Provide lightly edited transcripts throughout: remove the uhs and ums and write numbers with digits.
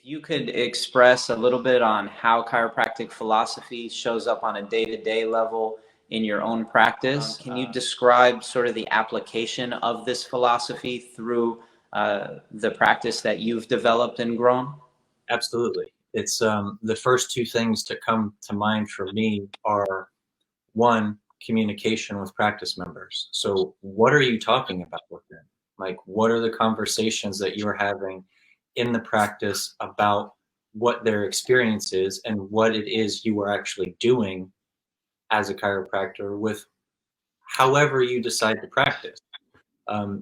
you could express a little bit on how chiropractic philosophy shows up on a day-to-day level in your own practice, can you describe sort of the application of this philosophy through the practice that you've developed and grown? Absolutely. It's the first two things to come to mind for me are one, communication with practice members. So what are you talking about with them? Like, what are the conversations that you're having in the practice about what their experience is and what it is you are actually doing as a chiropractor with however you decide to practice.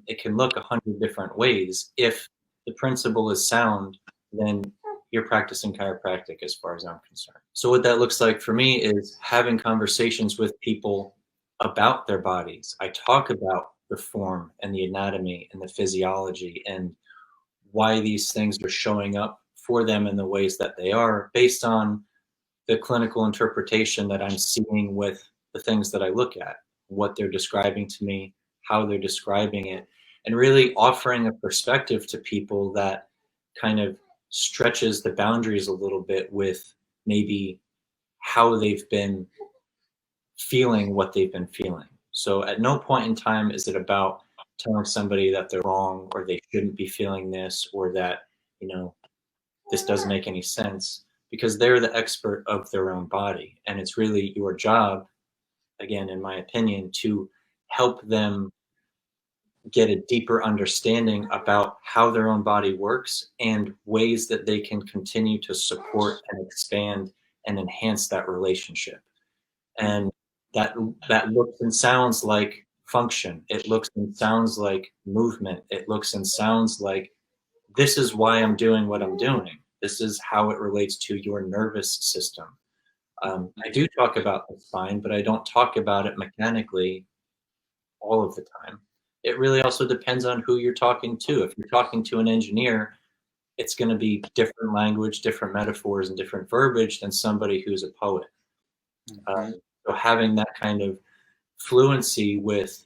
It can look 100 different ways. If the principle is sound, then you're practicing chiropractic as far as I'm concerned. So what that looks like for me is having conversations with people about their bodies. I talk about the form and the anatomy and the physiology and why these things are showing up for them in the ways that they are based on the clinical interpretation that I'm seeing with the things that I look at, what they're describing to me, how they're describing it, and really offering a perspective to people that kind of stretches the boundaries a little bit with maybe how they've been feeling what they've been feeling. So at no point in time is it about telling somebody that they're wrong or they shouldn't be feeling this or that, you know, this doesn't make any sense, because they're the expert of their own body. And it's really your job, again, in my opinion, to help them get a deeper understanding about how their own body works and ways that they can continue to support and expand and enhance that relationship. And that looks and sounds like function. It looks and sounds like movement. It looks and sounds like this is why I'm doing what I'm doing. This is how it relates to your nervous system. I do talk about the spine, but I don't talk about it mechanically all of the time. It really also depends on who you're talking to. If you're talking to an engineer, it's going to be different language, different metaphors, and different verbiage than somebody who's a poet. So having that kind of fluency with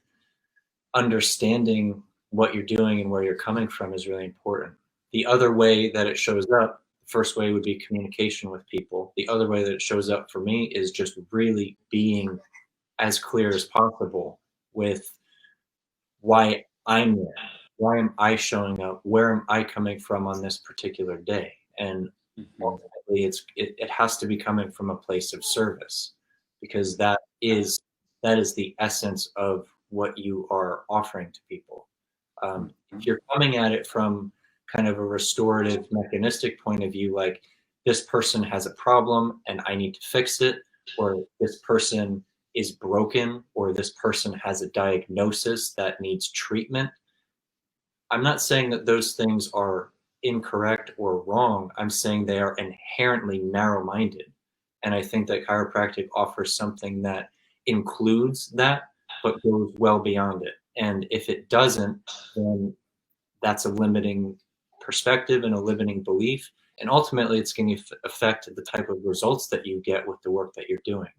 understanding what you're doing and where you're coming from is really important. The other way that it shows up, the first way would be communication with people. The other way that it shows up for me is just really being as clear as possible with why I'm there. Why am I showing up? Where am I coming from on this particular day? And ultimately, it has to be coming from a place of service, because that is the essence of what you are offering to people. If you're coming at it from kind of a restorative, mechanistic point of view, like this person has a problem and I need to fix it, or this person is broken, or this person has a diagnosis that needs treatment. I'm not saying that those things are incorrect or wrong. I'm saying they are inherently narrow-minded. And I think that chiropractic offers something that includes that, but goes well beyond it. And if it doesn't, then that's a limiting perspective and a limiting belief. And ultimately, it's going to affect the type of results that you get with the work that you're doing.